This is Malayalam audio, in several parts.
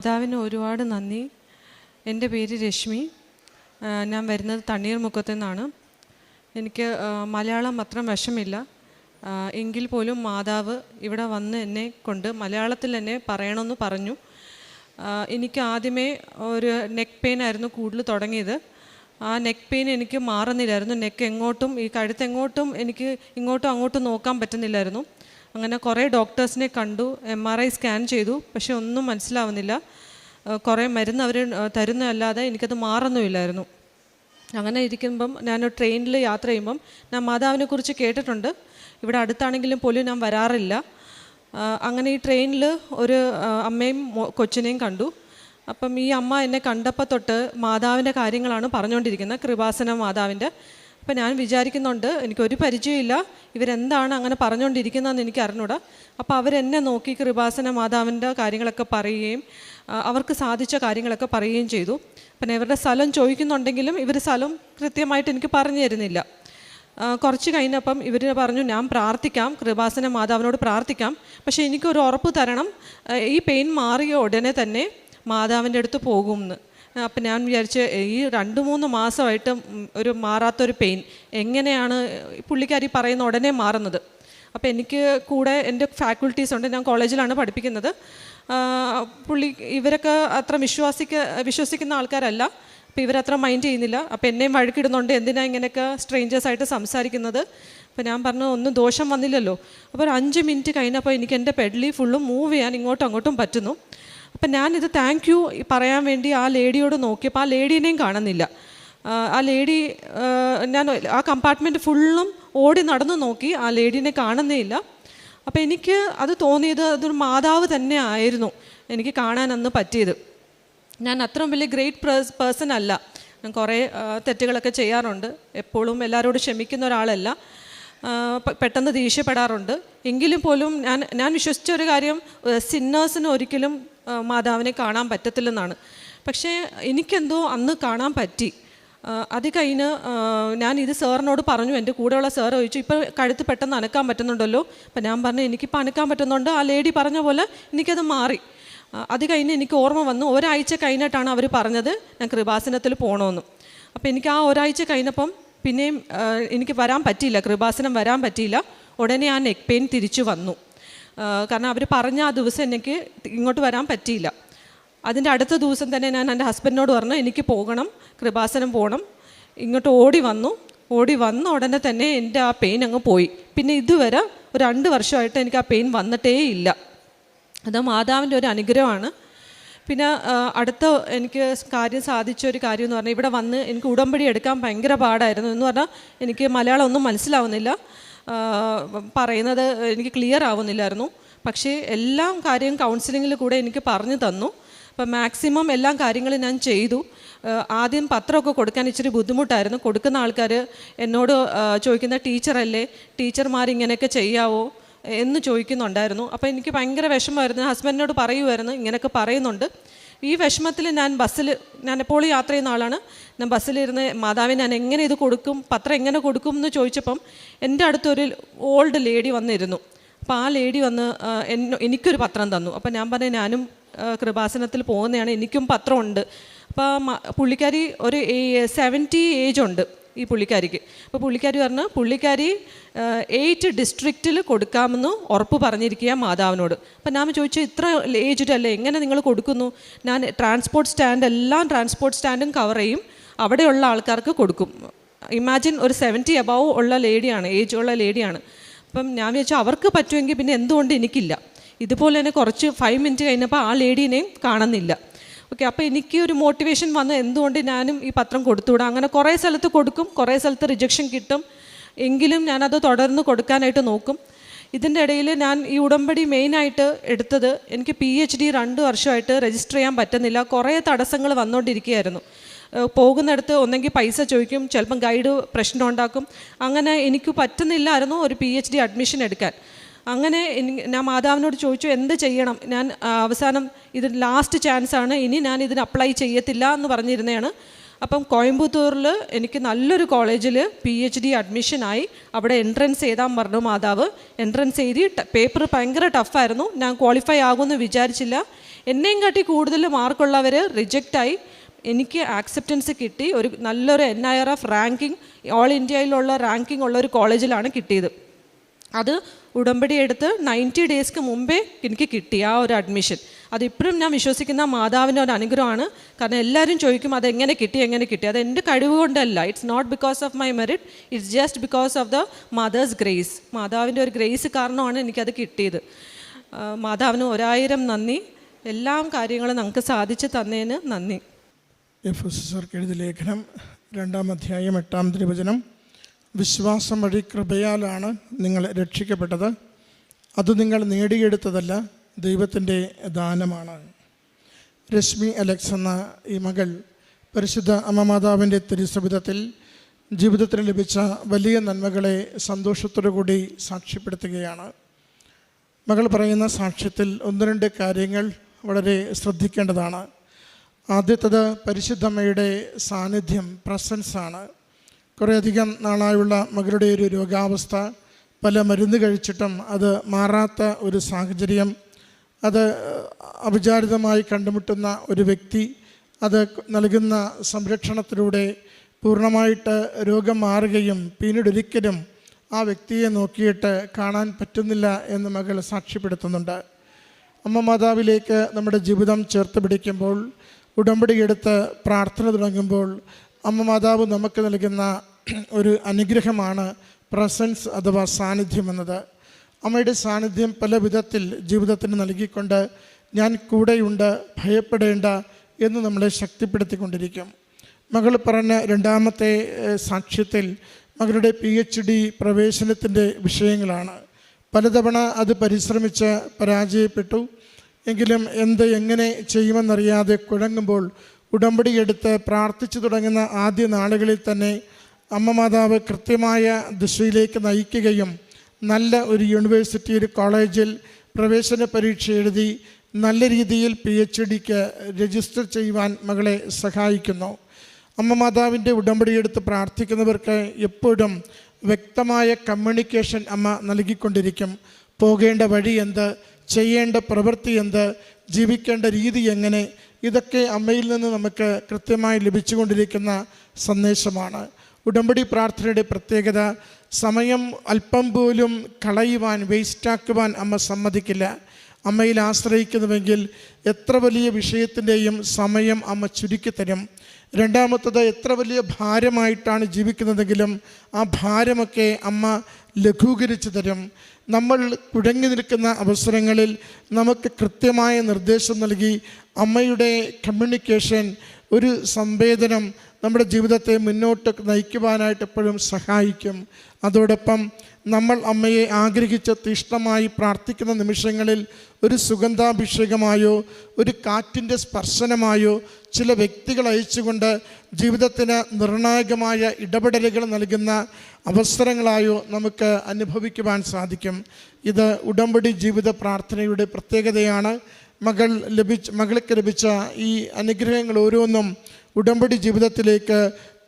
മാതാവിന് ഒരുപാട് നന്ദി. എൻ്റെ പേര് രശ്മി. ഞാൻ വരുന്നത് തണ്ണീർമുക്കത്തു നിന്നാണ്. എനിക്ക് മലയാളം അത്ര വശമില്ല. എങ്കിൽ പോലും മാതാവ് ഇവിടെ വന്ന് എന്നെ കൊണ്ട് മലയാളത്തിൽ തന്നെ പറയണമെന്ന് പറഞ്ഞു. എനിക്ക് ആദ്യമേ ഒരു നെക്ക് പെയിൻ ആയിരുന്നു കൂടുതൽ തുടങ്ങിയത്. ആ നെക്ക് പെയിൻ എനിക്ക് മാറുന്നില്ലായിരുന്നു. നെക്ക് എങ്ങോട്ടും, ഈ കഴുത്തെങ്ങോട്ടും എനിക്ക് ഇങ്ങോട്ടും അങ്ങോട്ടും നോക്കാൻ പറ്റുന്നില്ലായിരുന്നു. അങ്ങനെ കുറേ ഡോക്ടേഴ്സിനെ കണ്ടു, MRI സ്കാൻ ചെയ്തു, പക്ഷെ ഒന്നും മനസ്സിലാവുന്നില്ല. കുറേ മരുന്ന് അവർ തരുന്നതല്ലാതെ എനിക്കത് മാറുന്നുമില്ലായിരുന്നു. അങ്ങനെ ഇരിക്കുമ്പം ഞാൻ ട്രെയിനിൽ യാത്ര ചെയ്യുമ്പം ഞാൻ മാതാവിനെ കുറിച്ച് കേട്ടിട്ടുണ്ട്. ഇവിടെ അടുത്താണെങ്കിലും പോലും ഞാൻ വരാറില്ല. അങ്ങനെ ഈ ട്രെയിനിൽ ഒരു അമ്മയും കൊച്ചിനെയും കണ്ടു. അപ്പം ഈ അമ്മ എന്നെ കണ്ടപ്പോൾ തൊട്ട് മാതാവിൻ്റെ കാര്യങ്ങളാണ് പറഞ്ഞുകൊണ്ടിരിക്കുന്നത്, കൃപാസന മാതാവിൻ്റെ. അപ്പം ഞാൻ വിചാരിക്കുന്നുണ്ട്, എനിക്കൊരു പരിചയമില്ല, ഇവരെന്താണ് അങ്ങനെ പറഞ്ഞുകൊണ്ടിരിക്കുന്നതെന്ന് എനിക്ക് അറിഞ്ഞൂടാ. അപ്പോൾ അവരെന്നെ നോക്കി കൃപാസന മാതാവിൻ്റെ കാര്യങ്ങളൊക്കെ പറയുകയും അവർക്ക് സാധിച്ച കാര്യങ്ങളൊക്കെ പറയുകയും ചെയ്തു. പിന്നെ ഇവരുടെ സ്ഥലം ചോദിക്കുന്നുണ്ടെങ്കിലും ഇവർ സ്ഥലം കൃത്യമായിട്ട് എനിക്ക് പറഞ്ഞു തരുന്നില്ല. കുറച്ച് കഴിഞ്ഞപ്പം ഇവർ പറഞ്ഞു, ഞാൻ പ്രാർത്ഥിക്കാം, കൃപാസന മാതാവിനോട് പ്രാർത്ഥിക്കാം, പക്ഷേ എനിക്കൊരു ഉറപ്പ് തരണം, ഈ പെയിൻ മാറിയ ഉടനെ തന്നെ മാതാവിൻ്റെ അടുത്ത് പോകുമെന്ന്. അപ്പം ഞാൻ വിചാരിച്ച്, ഈ 2-3 മാസമായിട്ട് ഒരു മാറാത്തൊരു പെയിൻ എങ്ങനെയാണ് പുള്ളിക്കാരി പറയുന്ന ഉടനെ മാറുന്നത്? അപ്പോൾ എനിക്ക് കൂടെ എൻ്റെ ഫാക്കൽറ്റീസ് ഉണ്ട്, ഞാൻ കോളേജിലാണ് പഠിപ്പിക്കുന്നത്. ഇവരൊക്കെ അത്ര വിശ്വസിക്കുന്ന ആൾക്കാരല്ല. അപ്പോൾ ഇവരത്ര മൈൻഡ് ചെയ്യുന്നില്ല. അപ്പോൾ എന്നെയും വഴക്കിടുന്നുണ്ട്, എന്തിനാ ഇങ്ങനെയൊക്കെ സ്ട്രേഞ്ചേഴ്സായിട്ട് സംസാരിക്കുന്നത്? അപ്പോൾ ഞാൻ പറഞ്ഞു, ഒന്നും ദോഷം വന്നില്ലല്ലോ. അപ്പോൾ ഒരു 5 മിനിറ്റ് കഴിഞ്ഞപ്പോൾ എനിക്ക് എൻ്റെ പെഡലി ഫുള്ളും മൂവ് ചെയ്യാൻ ഇങ്ങോട്ടും അങ്ങോട്ടും പറ്റുന്നു. അപ്പം ഞാനിത് താങ്ക് യു പറയാൻ വേണ്ടി ആ ലേഡിയോട് നോക്കിയപ്പോൾ ആ ലേഡീനെയും കാണുന്നില്ല. ആ ലേഡി, ഞാൻ ആ കമ്പാർട്ട്മെൻറ്റ് ഫുള്ളും ഓടി നടന്നു നോക്കി, ആ ലേഡീനെ കാണുന്നേയില്ല. അപ്പോൾ എനിക്ക് അത് തോന്നിയത് അതൊരു മാതാവ് തന്നെ ആയിരുന്നു എനിക്ക് കാണാൻ അന്ന് പറ്റിയത്. ഞാൻ അത്രയും വലിയ ഗ്രേറ്റ് പേഴ്സൺ അല്ല. ഞാൻ കുറേ തെറ്റുകളൊക്കെ ചെയ്യാറുണ്ട്, എപ്പോഴും എല്ലാവരോടും ക്ഷമിക്കുന്ന ഒരാളല്ല, പെട്ടെന്ന് ദേഷ്യപ്പെടാറുണ്ട്. എങ്കിലും പോലും ഞാൻ വിശ്വസിച്ച ഒരു കാര്യം, സിന്നേഴ്സിന് ഒരിക്കലും മാതാവിനെ കാണാൻ പറ്റത്തില്ലെന്നാണ്. പക്ഷേ എനിക്കെന്തോ അന്ന് കാണാൻ പറ്റി. അത് കഴിഞ്ഞ് ഞാൻ ഇത് സാറിനോട് പറഞ്ഞു. എൻ്റെ കൂടെയുള്ള സാറ് ചോദിച്ചു, ഇപ്പോൾ കഴുത്ത് പെട്ടെന്ന് അനക്കാൻ പറ്റുന്നുണ്ടല്ലോ? അപ്പം ഞാൻ പറഞ്ഞു, എനിക്കിപ്പോൾ അനക്കാൻ പറ്റുന്നുണ്ട്, ആ ലേഡി പറഞ്ഞ പോലെ എനിക്കത് മാറി. അത് കഴിഞ്ഞ് എനിക്ക് ഓർമ്മ വന്നു, ഒരാഴ്ച കഴിഞ്ഞിട്ടാണ് അവർ പറഞ്ഞത് ഞാൻ കൃപാസനത്തിൽ പോകണമെന്ന്. അപ്പോൾ എനിക്ക് ആ ഒരാഴ്ച കഴിഞ്ഞപ്പം പിന്നെയും എനിക്ക് വരാൻ പറ്റിയില്ല, കൃപാസനം വരാൻ പറ്റിയില്ല. ഉടനെ ആ നെക്ക് പെയിൻ തിരിച്ചു വന്നു. കാരണം അവർ പറഞ്ഞ ആ ദിവസം എനിക്ക് ഇങ്ങോട്ട് വരാൻ പറ്റിയില്ല. അതിൻ്റെ അടുത്ത ദിവസം തന്നെ ഞാൻ എൻ്റെ ഹസ്ബൻഡിനോട് പറഞ്ഞു, എനിക്ക് പോകണം, കൃപാസനം പോകണം. ഇങ്ങോട്ട് ഓടി വന്ന ഉടനെ തന്നെ എൻ്റെ ആ പെയിൻ അങ്ങ് പോയി. പിന്നെ ഇതുവരെ ഒരു 2 വർഷമായിട്ട് എനിക്ക് ആ പെയിൻ വന്നിട്ടേ ഇല്ല. അത് മാതാവിൻ്റെ ഒരു അനുഗ്രഹമാണ്. പിന്നെ അടുത്ത എനിക്ക് കാര്യം സാധിച്ച ഒരു കാര്യം എന്ന് പറഞ്ഞാൽ, ഇവിടെ വന്ന് എനിക്ക് ഉടമ്പടി എടുക്കാൻ ഭയങ്കര പാടായിരുന്നു. എന്ന് പറഞ്ഞാൽ എനിക്ക് മലയാളം ഒന്നും മനസ്സിലാവുന്നില്ല, പറയുന്നത് എനിക്ക് ക്ലിയർ ആവുന്നില്ലായിരുന്നു. പക്ഷേ എല്ലാ കാര്യം കൗൺസിലിങ്ങിൽ കൂടെ എനിക്ക് പറഞ്ഞു തന്നു. അപ്പം മാക്സിമം എല്ലാ കാര്യങ്ങളും ഞാൻ ചെയ്തു. ആദ്യം പത്രമൊക്കെ കൊടുക്കാൻ ഇച്ചിരി ബുദ്ധിമുട്ടായിരുന്നു. കൊടുക്കുന്ന ആൾക്കാർ എന്നോട് ചോദിക്കുന്ന, ടീച്ചറല്ലേ, ടീച്ചർമാരിങ്ങനെയൊക്കെ ചെയ്യാവോ എന്ന് ചോദിക്കുന്നുണ്ടായിരുന്നു. അപ്പോൾ എനിക്ക് ഭയങ്കര വിഷമമായിരുന്നു. ഹസ്ബൻഡിനോട് പറയുമായിരുന്നു, ഇങ്ങനെയൊക്കെ പറയുന്നുണ്ട്. ഈ വിഷമത്തിൽ ഞാൻ എപ്പോഴും യാത്ര ചെയ്യുന്ന ആളാണ്. ഞാൻ ബസ്സിലിരുന്ന് മാതാവിന് ഞാൻ എങ്ങനെ ഇത് കൊടുക്കും, പത്രം എങ്ങനെ കൊടുക്കും എന്ന് ചോദിച്ചപ്പം എൻ്റെ അടുത്തൊരു ഓൾഡ് ലേഡി വന്നിരുന്നു. അപ്പോൾ ആ ലേഡി വന്ന് എനിക്കൊരു പത്രം തന്നു. അപ്പോൾ ഞാൻ പറഞ്ഞു, ഞാനും കൃപാസനത്തിൽ പോകുന്നതാണ്, എനിക്കും പത്രമുണ്ട്. അപ്പോൾ പുള്ളിക്കാരി ഒരു 70 ഏജ് ഉണ്ട് ഈ പുള്ളിക്കാരിക്ക്. അപ്പോൾ പുള്ളിക്കാരി പറഞ്ഞു, പുള്ളിക്കാരി 8 ഡിസ്ട്രിക്റ്റിൽ കൊടുക്കാമെന്ന് ഉറപ്പ് പറഞ്ഞിരിക്കുക മാതാവിനോട്. അപ്പം ഞാൻ ചോദിച്ചു, ഇത്ര ഏജ്ഡ് അല്ലേ, എങ്ങനെ നിങ്ങൾ കൊടുക്കുന്നു? ഞാൻ ട്രാൻസ്പോർട്ട് സ്റ്റാൻഡും കവർ ചെയ്യും, അവിടെയുള്ള ആൾക്കാർക്ക് കൊടുക്കും. ഇമാജിൻ, ഒരു 70 അബവ് ഉള്ള ലേഡിയാണ്, ഏജ് ഉള്ള ലേഡിയാണ്. അപ്പം ഞാൻ വിചാരിച്ചു, അവർക്ക് പറ്റുമെങ്കിൽ പിന്നെ എന്തുകൊണ്ട് എനിക്കില്ല? ഇതുപോലെ തന്നെ കുറച്ച് 5 മിനിറ്റ് കഴിഞ്ഞപ്പോൾ ആ ലേഡീനെയും കാണുന്നില്ല. ഓക്കെ, അപ്പോൾ എനിക്ക് ഒരു മോട്ടിവേഷൻ വന്ന്, എന്തുകൊണ്ട് ഞാനും ഈ പത്രം കൊടുത്തുവിടാം. അങ്ങനെ കുറേ സ്ഥലത്ത് കൊടുക്കും, കുറേ സ്ഥലത്ത് റിജക്ഷൻ കിട്ടും, എങ്കിലും ഞാനത് തുടർന്ന് കൊടുക്കാനായിട്ട് നോക്കും. ഇതിൻ്റെ ഇടയിൽ ഞാൻ ഈ ഉടമ്പടി മെയിനായിട്ട് എടുത്തത്, എനിക്ക് PhD 2 വർഷമായിട്ട് രജിസ്റ്റർ ചെയ്യാൻ പറ്റുന്നില്ല. കുറേ തടസ്സങ്ങൾ വന്നുകൊണ്ടിരിക്കുകയായിരുന്നു. പോകുന്നിടത്ത് ഒന്നെങ്കിൽ പൈസ ചോദിക്കും, ചിലപ്പം ഗൈഡ് പ്രശ്നം ഉണ്ടാക്കും. അങ്ങനെ എനിക്ക് പറ്റുന്നില്ലായിരുന്നു ഒരു PhD അഡ്മിഷൻ എടുക്കാൻ. അങ്ങനെ ഞാൻ മാതാവിനോട് ചോദിച്ചു, എന്ത് ചെയ്യണം? ഞാൻ അവസാനം ഇത് ലാസ്റ്റ് ചാൻസാണ്, ഇനി ഞാൻ ഇതിന് അപ്ലൈ ചെയ്യത്തില്ല എന്ന് പറഞ്ഞിരുന്നതാണ്. അപ്പം കോയമ്പത്തൂരിൽ എനിക്ക് നല്ലൊരു കോളേജിൽ PhD അഡ്മിഷനായി. അവിടെ എൻട്രൻസ് എഴുതാൻ പറഞ്ഞു മാതാവ്. എൻട്രൻസ് എഴുതി, പേപ്പർ ഭയങ്കര ടഫായിരുന്നു. ഞാൻ ക്വാളിഫൈ ആകുമെന്ന് വിചാരിച്ചില്ല. എന്നെയും കാട്ടി കൂടുതൽ മാർക്കുള്ളവർ റിജക്റ്റായി. എനിക്ക് ആക്സെപ്റ്റൻസ് കിട്ടി. ഒരു നല്ലൊരു NIRF റാങ്കിങ്, ഓൾ ഇന്ത്യയിലുള്ള റാങ്കിങ് ഉള്ള ഒരു കോളേജിലാണ് കിട്ടിയത്. അത് ഉടമ്പടി എടുത്ത് 90 ഡേയ്സ്ക്ക് മുമ്പേ എനിക്ക് കിട്ടി ആ ഒരു അഡ്മിഷൻ. അതിപ്പോഴും ഞാൻ വിശ്വസിക്കുന്ന മാതാവിൻ്റെ ഒരു അനുഗ്രഹമാണ്. കാരണം എല്ലാവരും ചോദിക്കും അതെങ്ങനെ കിട്ടി. അത് എൻ്റെ കഴിവ് കൊണ്ടല്ല. It's not because of my merit, it's just because of the mother's grace. മാതാവിൻ്റെ ഒരു ഗ്രേസ് കാരണമാണ് എനിക്കത് കിട്ടിയത്. മാതാവിന് 1000 നന്ദി. എല്ലാ കാര്യങ്ങളും നമുക്ക് സാധിച്ചു തന്നതിന് നന്ദി. എഫെസ്യർക്ക് എഴുതിയ ലേഖനം 2-ാം അധ്യായം 8-ാം തിരുവചനം. വിശ്വാസം വഴി കൃപയാലാണ് നിങ്ങൾ രക്ഷിക്കപ്പെട്ടത്, അത് നിങ്ങൾ നേടിയെടുത്തതല്ല, ദൈവത്തിൻ്റെ ദാനമാണ്. രശ്മി അലക്സ് എന്ന ഈ മകൾ പരിശുദ്ധ അമ്മ മാതാവിൻ്റെ തിരുസവിധത്തിൽ ജീവിതത്തിൽ ലഭിച്ച വലിയ നന്മകളെ സന്തോഷത്തോടു കൂടി സാക്ഷ്യപ്പെടുത്തുകയാണ്. മകൾ പറയുന്ന സാക്ഷ്യത്തിൽ 1-2 കാര്യങ്ങൾ വളരെ ശ്രദ്ധിക്കേണ്ടതാണ്. ആദ്യത്തേത് പരിശുദ്ധമ്മയുടെ സാന്നിധ്യം, പ്രസൻസാണ്. കുറേയധികം നാളായുള്ള മകളുടെ ഒരു രോഗാവസ്ഥ, പല മരുന്ന് കഴിച്ചിട്ടും അത് മാറാത്ത ഒരു സാഹചര്യം, അത് അവിചാരിതമായി കണ്ടുമുട്ടുന്ന ഒരു വ്യക്തി, അത് നൽകുന്ന സംരക്ഷണത്തിലൂടെ പൂർണ്ണമായിട്ട് രോഗം മാറുകയും പിന്നീട് ഒരിക്കലും ആ വ്യക്തിയെ നോക്കിയിട്ട് കാണാൻ പറ്റുന്നില്ല എന്ന് മകൾ സാക്ഷ്യപ്പെടുത്തുന്നുണ്ട്. അമ്മ മാതാവിലേക്ക് നമ്മുടെ ജീവിതം ചേർത്ത് പിടിക്കുമ്പോൾ, ഉടമ്പടി എടുത്ത് പ്രാർത്ഥന തുടങ്ങുമ്പോൾ അമ്മ മാതാവ് നമുക്ക് നൽകുന്ന ഒരു അനുഗ്രഹമാണ് പ്രസൻസ് അഥവാ സാന്നിധ്യം എന്നത്. അമ്മയുടെ സാന്നിധ്യം പല വിധത്തിൽ ജീവിതത്തിന് നൽകിക്കൊണ്ട് ഞാൻ കൂടെയുണ്ട്, ഭയപ്പെടേണ്ട എന്ന് നമ്മളെ ശക്തിപ്പെടുത്തിക്കൊണ്ടിരിക്കും. മകൾ പറഞ്ഞ 2-ാമത്തെ സാക്ഷ്യത്തിൽ മകളുടെ PhD പ്രവേശനത്തിൻ്റെ വിഷയങ്ങളാണ്. പലതവണ അത് പരിശ്രമിച്ച് പരാജയപ്പെട്ടു. എങ്കിലും എങ്ങനെ ചെയ്യുമെന്നറിയാതെ കുഴങ്ങുമ്പോൾ ഉടമ്പടി എടുത്ത് പ്രാർത്ഥിച്ചു തുടങ്ങുന്ന ആദ്യ നാളുകളിൽ തന്നെ അമ്മ മാതാവ് കൃത്യമായ ദിശയിലേക്ക് നയിക്കുകയും നല്ല ഒരു യൂണിവേഴ്സിറ്റി, ഒരു കോളേജിൽ പ്രവേശന പരീക്ഷ എഴുതി നല്ല രീതിയിൽ PhDക്ക് രജിസ്റ്റർ ചെയ്യുവാൻ മകളെ സഹായിക്കുന്നു. അമ്മ മാതാവിൻ്റെ ഉടമ്പടി എടുത്ത് പ്രാർത്ഥിക്കുന്നവർക്ക് എപ്പോഴും വ്യക്തമായ കമ്മ്യൂണിക്കേഷൻ അമ്മ നൽകിക്കൊണ്ടിരിക്കും. പോകേണ്ട വഴി എന്ത്, ചെയ്യേണ്ട പ്രവൃത്തി എന്ത്, ജീവിക്കേണ്ട രീതി എങ്ങനെ, ഇതൊക്കെ അമ്മയിൽ നിന്ന് നമുക്ക് കൃത്യമായി ലഭിച്ചുകൊണ്ടിരിക്കുന്ന സന്ദേശമാണ്. ഉടമ്പടി പ്രാർത്ഥനയുടെ പ്രത്യേകത, സമയം അല്പം പോലും കളയുവാൻ, വേസ്റ്റാക്കുവാൻ അമ്മ സമ്മതിക്കില്ല. അമ്മയിൽ ആശ്രയിക്കുന്നുവെങ്കിൽ എത്ര വലിയ വിഷയത്തിൻ്റെയും സമയം അമ്മ ചുരുക്കിത്തരും. 2-ാമത്തത്, എത്ര വലിയ ഭാരമായിട്ടാണ് ജീവിക്കുന്നതെങ്കിലും ആ ഭാരമൊക്കെ അമ്മ ലഘൂകരിച്ചു തരും. നമ്മൾ കുഴങ്ങി നിൽക്കുന്ന അവസരങ്ങളിൽ നമുക്ക് കൃത്യമായ നിർദ്ദേശം നൽകി അമ്മയുടെ കമ്മ്യൂണിക്കേഷൻ, ഒരു സംവേദനം നമ്മുടെ ജീവിതത്തെ മുന്നോട്ട് നയിക്കുവാനായിട്ട് എപ്പോഴും സഹായിക്കും. അതോടൊപ്പം നമ്മൾ അമ്മയെ ആഗ്രഹിച്ച് തീഷ്ണമായി പ്രാർത്ഥിക്കുന്ന നിമിഷങ്ങളിൽ ഒരു സുഗന്ധാഭിഷേകമായോ ഒരു കാറ്റിൻ്റെ സ്പർശനമായോ ചില വ്യക്തികൾ അയച്ചുകൊണ്ട് ജീവിതത്തിന് നിർണായകമായ ഇടപെടലുകൾ നൽകുന്ന അവസരങ്ങളായോ നമുക്ക് അനുഭവിക്കുവാൻ സാധിക്കും. ഇത് ഉടമ്പടി ജീവിത പ്രാർത്ഥനയുടെ പ്രത്യേകതയാണ്. മകൾക്ക് ലഭിച്ച ഈ അനുഗ്രഹങ്ങൾ ഓരോന്നും ഉടമ്പടി ജീവിതത്തിലേക്ക്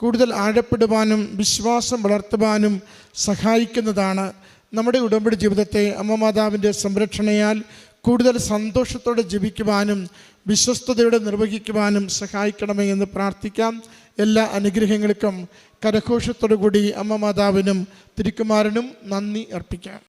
കൂടുതൽ ആഴപ്പെടുവാനും വിശ്വാസം വളർത്തുവാനും സഹായിക്കുന്നതാണ്. നമ്മുടെ ഉടമ്പടി ജീവിതത്തെ അമ്മ മാതാവിൻ്റെ സംരക്ഷണയാൽ കൂടുതൽ സന്തോഷത്തോടെ ജീവിക്കുവാനും വിശ്വസ്തയോടെ നിർവഹിക്കുവാനും സഹായിക്കണമേ എന്ന് പ്രാർത്ഥിക്കാം. എല്ലാ അനുഗ്രഹങ്ങൾക്കും കരഘോഷത്തോടു കൂടി അമ്മ മാതാവിനും തിരുക്കുമാരനും നന്ദി അർപ്പിക്കാം.